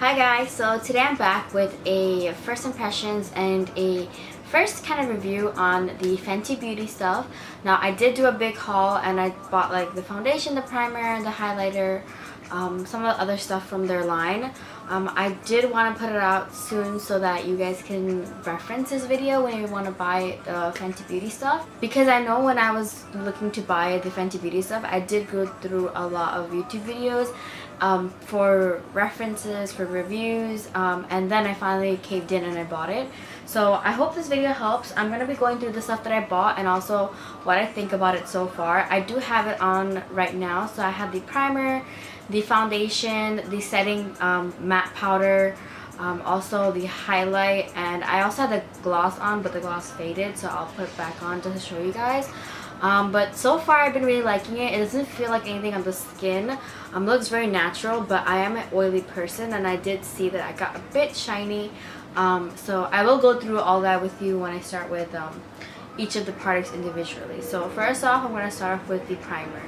Hi guys, so today I'm back with a first impressions and a first kind of review on the Fenty Beauty stuff. Now I did do a big haul and I bought like the foundation, the primer, the highlighter, some of the other stuff from their line. I did want to put it out soon so that you guys can reference this video when you want to buy the Fenty Beauty stuff, because I know when I was looking to buy the Fenty Beauty stuff I did go through a lot of YouTube videos for references, for reviews, and then I finally caved in and I bought it. So I hope this video helps. I'm going to be going through the stuff that I bought and also what I think about it so far. I do have it on right now. So I have the primer, the foundation, the setting matte powder, also the highlight, and I also had the gloss on, but the gloss faded, so I'll put it back on just to show you guys. But so far I've been really liking it. It doesn't feel like anything on the skin. It looks very natural, but I am an oily person and I did see that I got a bit shiny. So I will go through all that with you when I start with each of the products individually. So first off, I'm going to start off with the primer.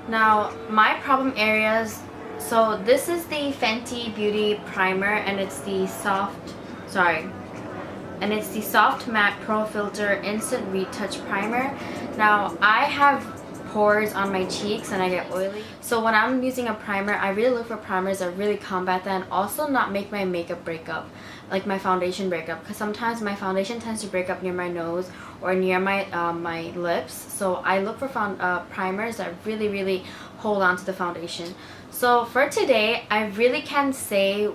Now my problem areas, so this is the Fenty Beauty primer and it's the soft matte pro filter instant retouch primer. Now I have pores on my cheeks and I get oily, so when I'm using a primer I really look for primers that really combat that and also not make my makeup break up, like my foundation break up, because sometimes my foundation tends to break up near my nose or near my my lips. So I look for primers that really hold on to the foundation. So for today I really can say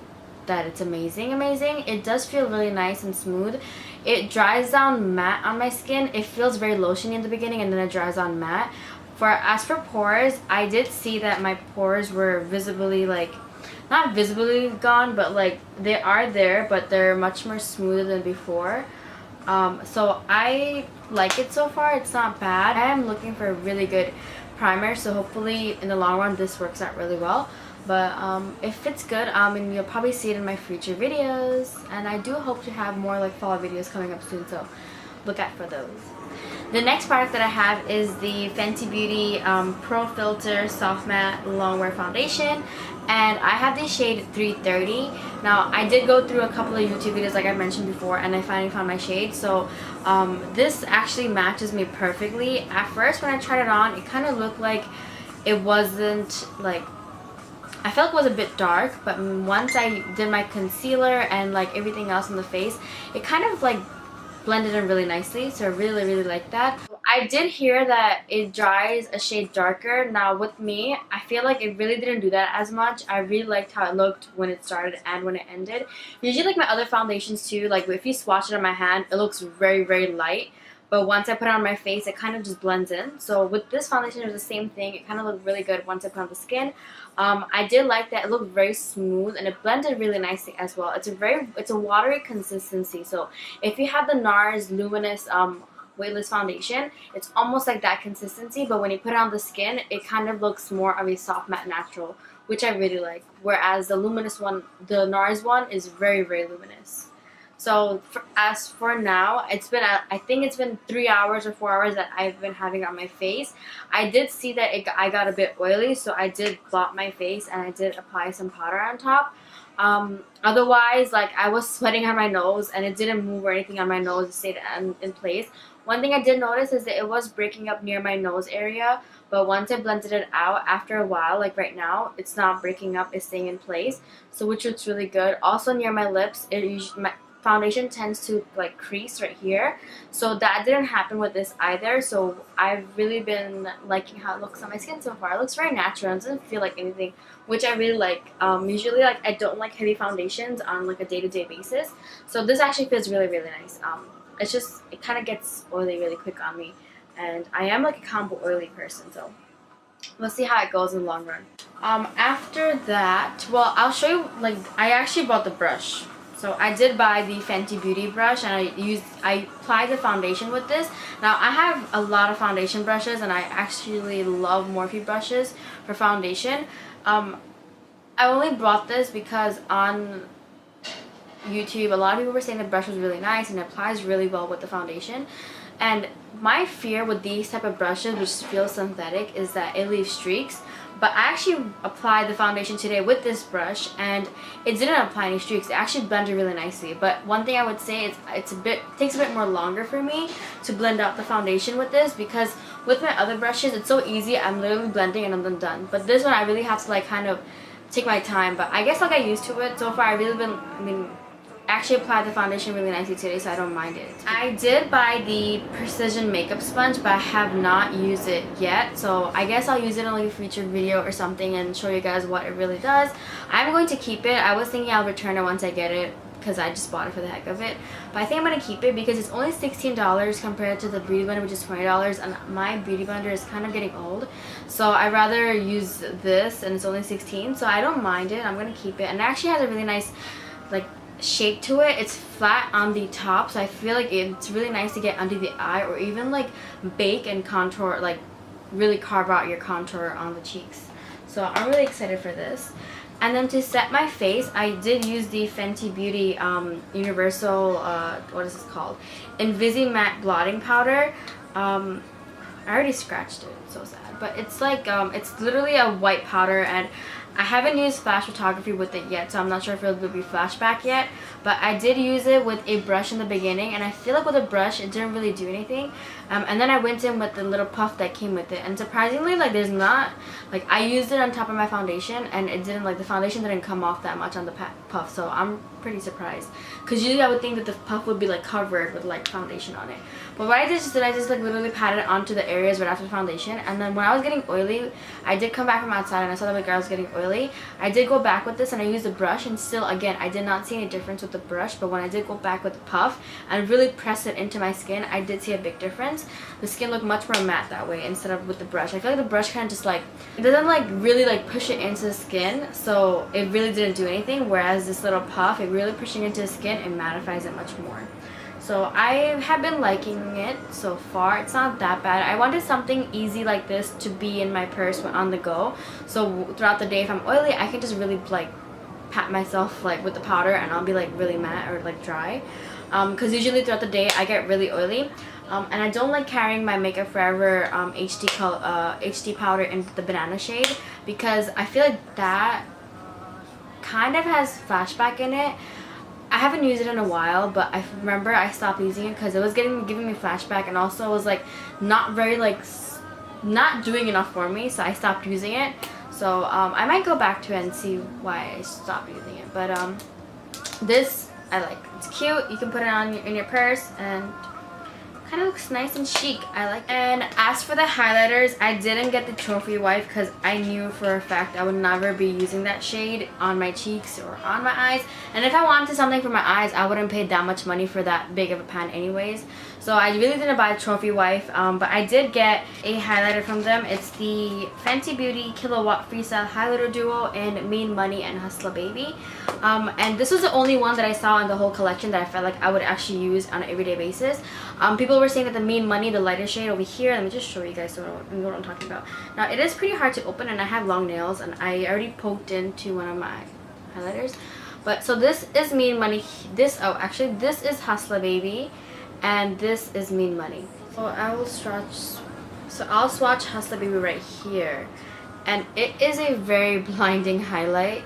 that it's amazing. It does feel really nice and smooth. It dries down matte on my skin. It feels very lotiony in the beginning and then it dries on matte. As for pores, I did see that my pores were visibly, like, not visibly gone, but like they are there, but they're much more smoother than before. So I like it so far. It's not bad. I am looking for a really good primer, so hopefully in the long run this works out really well. But if it's good, and you'll probably see it in my future videos, and I do hope to have more like fall videos coming up soon, so look out for those. The next product that I have is the Fenty Beauty Pro Filt'r Soft Matte Longwear Foundation, and I have the shade 330. Now I did go through a couple of YouTube videos like I mentioned before and I finally found my shade, so this actually matches me perfectly. At first when I tried it on, it kind of looked like it wasn't, like, I felt it was a bit dark, but once I did my concealer and like everything else on the face, it kind of like blended in really nicely, so I really like that. I did hear that it dries a shade darker. Now with me, I feel like it really didn't do that as much. I really liked how it looked when it started and when it ended. Usually like my other foundations too, like if you swatch it on my hand, it looks very light. But once I put it on my face, it kind of just blends in. So with this foundation, it was the same thing. It kind of looked really good once I put it on the skin. I did like that. It looked very smooth and it blended really nicely as well. It's a watery consistency. So if you have the NARS Luminous Weightless Foundation, it's almost like that consistency. But when you put it on the skin, it kind of looks more of a soft matte natural, which I really like. Whereas the luminous one, the NARS one, is very luminous. So as for now, it's been I think it's been 3 hours or 4 hours that I've been having it on my face. I did see that I got a bit oily, so I did blot my face and I did apply some powder on top. Otherwise, like, I was sweating on my nose and it didn't move or anything on my nose. It stayed in place. One thing I did notice is that it was breaking up near my nose area, but once I blended it out, after a while, like right now, it's not breaking up, it's staying in place, so which looks really good. Also near my lips, my foundation tends to like crease right here, so that didn't happen with this either. So I've really been liking how it looks on my skin so far. It looks very natural and doesn't feel like anything, which I really like. Usually, like, I don't like heavy foundations on like a day-to-day basis, so this actually feels really nice. It's just, it kind of gets oily really quick on me, and I am like a combo oily person, so we'll see how it goes in the long run. After that, well, I'll show you, like, I actually bought the brush. So I did buy the Fenty Beauty brush and I applied the foundation with this. Now I have a lot of foundation brushes and I actually love Morphe brushes for foundation. I only bought this because on YouTube a lot of people were saying the brush was really nice and it applies really well with the foundation. And my fear with these type of brushes, which feel synthetic, is that it leaves streaks. But I actually applied the foundation today with this brush, and it didn't apply any streaks. It actually blended really nicely. But one thing I would say is it takes a bit more longer for me to blend out the foundation with this, because with my other brushes it's so easy. I'm literally blending and I'm then done. But this one I really have to like kind of take my time. But I guess I'll get used to it. So far actually applied the foundation really nicely today, so I don't mind it. I did buy the precision makeup sponge, but I have not used it yet, so I guess I'll use it in like a featured video or something and show you guys what it really does. I'm going to keep it. I was thinking I'll return it once I get it, because I just bought it for the heck of it, but I think I'm going to keep it because it's only $16 compared to the beauty blender, which is $20, and my beauty blender is kind of getting old, so I'd rather use this, and it's only $16, so I don't mind it. I'm going to keep it, and it actually has a really nice like shape to it. It's flat on the top, so I feel like it's really nice to get under the eye, or even like bake and contour, like really carve out your contour on the cheeks. So I'm really excited for this. And then to set my face, I did use the Fenty Beauty Universal, what is this called? Invisimatte blotting powder. I already scratched it, it's so sad. But it's like, it's literally a white powder, and I haven't used flash photography with it yet, so I'm not sure if it will be flashback yet. But I did use it with a brush in the beginning, and I feel like with a brush it didn't really do anything. And then I went in with the little puff that came with it, and surprisingly, like, there's not, like, I used it on top of my foundation, and it didn't, like, the foundation didn't come off that much on the puff, so I'm pretty surprised, because usually I would think that the puff would be like covered with like foundation on it. But what I did is that I just like literally patted it onto the areas right after the foundation, and then when I was getting oily, I did come back from outside and I saw that my girl was getting oily. I did go back with this and I used the brush, and still again I did not see any difference with the brush, but when I did go back with the puff and really press it into my skin, I did see a big difference. The skin looked much more matte that way instead of with the brush. I feel like the brush kind of just like, it doesn't like really like push it into the skin, so it really didn't do anything, whereas this little puff, it really pushing into the skin, it mattifies it much more. So I have been liking it so far. It's not that bad. I wanted something easy like this to be in my purse when on the go, so throughout the day if I'm oily, I can just really like pat myself like with the powder and I'll be like really matte or like dry, because usually throughout the day I get really oily. And I don't like carrying my Makeup Forever HD powder in the banana shade, because I feel like that kind of has flashback in it. I haven't used it in a while, but I remember I stopped using it because it was giving me flashback, and also it was like not very like not doing enough for me, so I stopped using it. So I might go back to it and see why I stopped using it. But this I like. It's cute. You can put it on in your purse and kind of looks nice and chic. I like it. And as for the highlighters, I didn't get the trophy wife because I knew for a fact I would never be using that shade on my cheeks or on my eyes, and if I wanted something for my eyes, I wouldn't pay that much money for that big of a pan anyways. So I really didn't buy a trophy wife, but I did get a highlighter from them. It's the Fenty Beauty Killawatt Freestyle Highlighter Duo in Mean Money and Hustler Baby. And this was the only one that I saw in the whole collection that I felt like I would actually use on an everyday basis. People were saying that the Mean Money, the lighter shade over here, let me just show you guys so you know what I'm talking about. Now it is pretty hard to open, and I have long nails, and I already poked into one of my highlighters. But so this is Mean Money. This is Hustler Baby, and this is Mean Money. So I'll swatch Hustler Baby right here, and it is a very blinding highlight,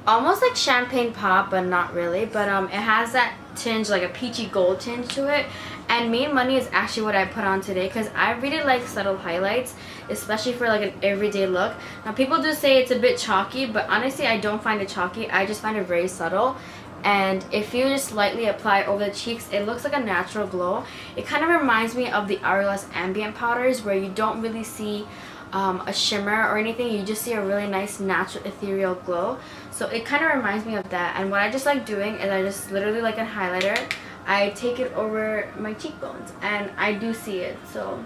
almost like champagne pop, but not really. But it has that tinge, like a peachy gold tinge to it. And Mean Money is actually what I put on today because I really like subtle highlights, especially for like an everyday look. Now people do say it's a bit chalky, but honestly I don't find it chalky. I just find it very subtle, and if you just lightly apply over the cheeks, it looks like a natural glow. It kind of reminds me of the Hourglass ambient powders, where you don't really see a shimmer or anything, you just see a really nice natural ethereal glow. So it kind of reminds me of that. And what I just like doing is I just literally, like a highlighter, I take it over my cheekbones and I do see it. So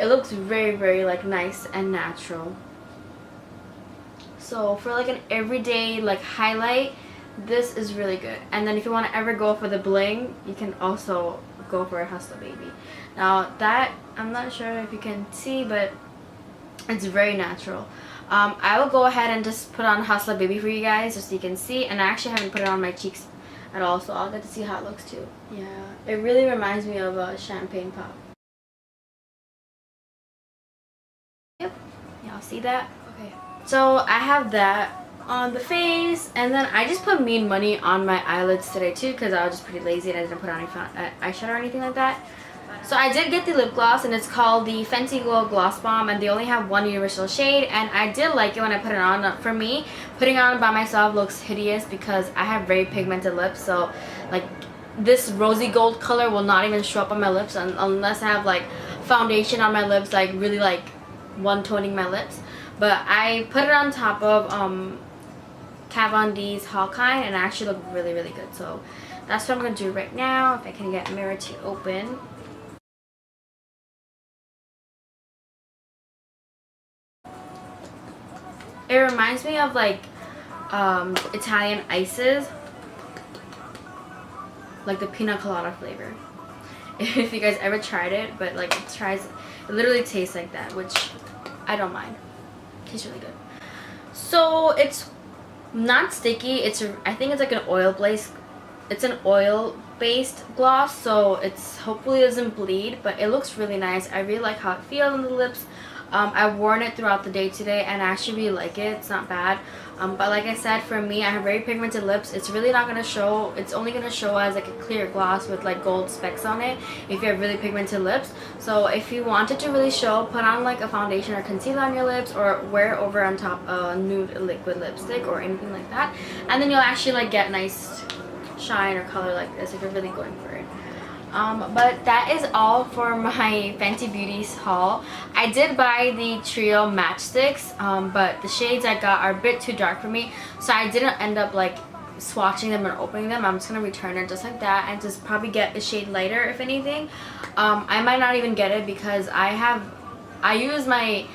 it looks very, very like nice and natural. So for like an everyday like highlight, this is really good. And then if you want to ever go for the bling, you can also go for a Hustler Baby. Now that, I'm not sure if you can see, but it's very natural. I will go ahead and just put on Hustler Baby for you guys just so you can see, and I actually haven't put it on my cheeks at all, so I'll get to see how it looks too. Yeah, it really reminds me of a champagne pop. Yep. Yeah, see that. Okay, so I have that on the face, and then I just put Mean Money on my eyelids today too because I was just pretty lazy and I didn't put on any eyeshadow or anything like that. So I did get the lip gloss, and it's called the Fenty Glow Gloss Bomb, and they only have one universal shade, and I did like it when I put it on. For me, putting it on by myself looks hideous because I have very pigmented lips, so like this rosy gold color will not even show up on my lips unless I have like foundation on my lips, like really like one toning my lips. But I put it on top of Kat Von D's Hall Kind, and it actually looked really good. So that's what I'm gonna do right now. If I can get mirror to open. It reminds me of like Italian ices, like the pina colada flavor. If you guys ever tried it, but like it literally tastes like that, which I don't mind. It tastes really good. So it's not sticky. I think it's like an oil based. It's an oil based gloss, so it's hopefully doesn't bleed, but it looks really nice. I really like how it feels on the lips. I've worn it throughout the day today, and I actually really like it. It's not bad. But like I said, for me, I have very pigmented lips. It's really not going to show. It's only going to show as like a clear gloss with like gold specks on it if you have really pigmented lips. So if you want it to really show, put on like a foundation or concealer on your lips, or wear over on top a nude liquid lipstick or anything like that. And then you'll actually like get nice shine or color like this if you're really going for it. But that is all for my Fenty Beauty's haul. I did buy the trio matchsticks, but the shades I got are a bit too dark for me, so I didn't end up like swatching them and opening them. I'm just gonna return it just like that and just probably get a shade lighter if anything. I might not even get it because I use my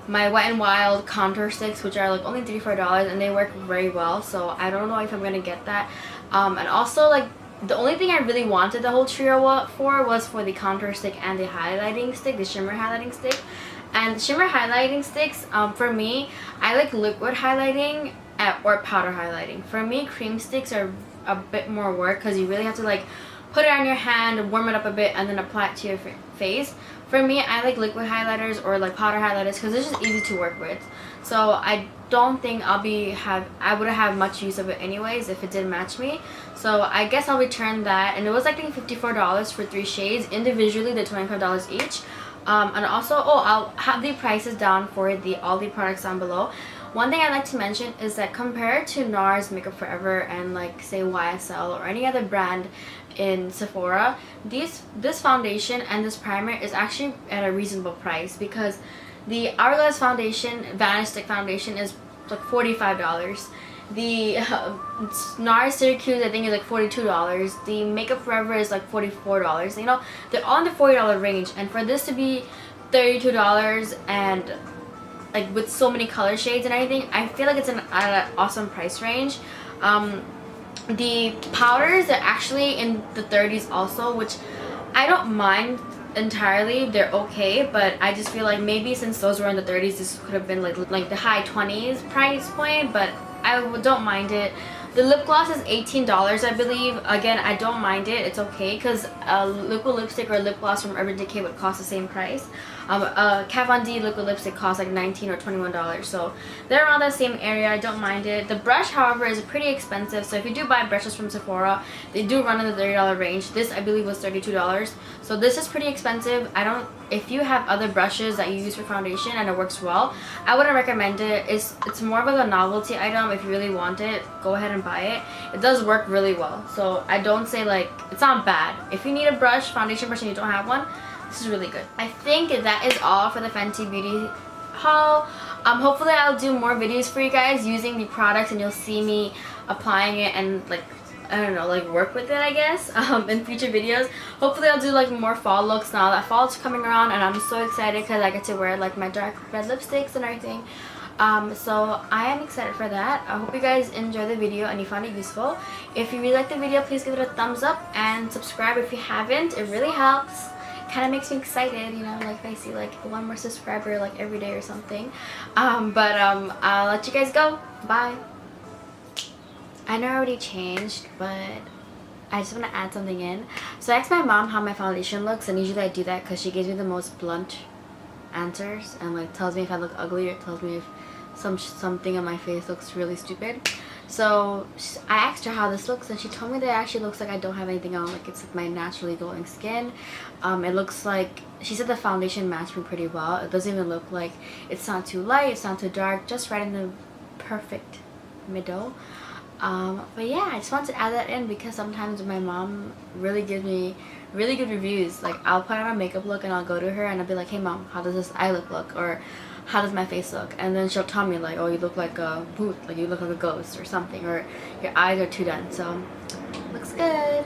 Wet n Wild contour sticks, which are like only $3-4, and they work very well, so I don't know if I'm gonna get that. And also like the only thing I really wanted the whole trio was for the contour stick and the highlighting stick, the shimmer highlighting stick. And shimmer highlighting sticks, for me, I like liquid highlighting or powder highlighting. For me, cream sticks are a bit more work because you really have to like put it on your hand, warm it up a bit, and then apply it to your face. For me, I like liquid highlighters or like powder highlighters because it's just easy to work with. So I don't think I would have much use of it anyways if it didn't match me. So I guess I'll return that, and it was like $54 for 3 shades. Individually they're $25 each. And also, I'll have the prices down for all the products down below. One thing I'd like to mention is that compared to NARS, Makeup Forever, and like say YSL or any other brand in Sephora, this foundation and this primer is actually at a reasonable price, because the Hourglass foundation, Vanish Stick foundation, is like $45. The NARS Syracuse, I think, is like $42. The Makeup Forever is like $44. You know, they're all in the $40 range, and for this to be $32 and like with so many color shades and everything, I feel like it's at an awesome price range. The powders are actually in the 30s also, which I don't mind entirely. They're okay, but I just feel like maybe since those were in the 30s, this could have been like the high 20s price point, but I don't mind it. The lip gloss is $18, I believe. Again, I don't mind it. It's okay, because a liquid lipstick or lip gloss from Urban Decay would cost the same price. Kat Von D liquid lipstick costs like $19 or $21, so they're around that same area. I don't mind it. The brush, however, is pretty expensive, so if you do buy brushes from Sephora, they do run in the $30 range. This, I believe, was $32, so this is pretty expensive. If you have other brushes that you use for foundation and it works well, I wouldn't recommend it. It's more of like a novelty item. If you really want it, go ahead and buy it. It does work really well, so I don't say like it's not bad. If you need a brush, foundation brush, and you don't have one, this is really good. I think that is all for the Fenty Beauty haul. Hopefully I'll do more videos for you guys using the products, and you'll see me applying it and like, I don't know, like work with it, I guess, in future videos. Hopefully I'll do like more fall looks now that fall's coming around, and I'm so excited because I get to wear like my dark red lipsticks and everything. So I am excited for that. I hope you guys enjoy the video and you found it useful. If you really like the video, please give it a thumbs up and subscribe if you haven't. It really helps. Kind of makes me excited, you know, like if I see like one more subscriber like every day or something. I'll let you guys go. Bye. I know I already changed, but I just want to add something in. So I asked my mom how my foundation looks, and usually I do that because she gives me the most blunt answers and like tells me if I look ugly or tells me if something on my face looks really stupid. So I asked her how this looks and she told me that it actually looks like I don't have anything on, like it's like my naturally glowing skin. It looks like, she said the foundation matched me pretty well. It doesn't even look like it's not too light, it's not too dark, just right in the perfect middle. But yeah, I just want to add that in because sometimes my mom really gives me really good reviews. Like I'll put on a makeup look and I'll go to her and I'll be like, hey mom, how does this eye look? Or how does my face look? And then she'll tell me like, oh, you look like a boot, like you look like a ghost or something, or your eyes are too done. So looks good.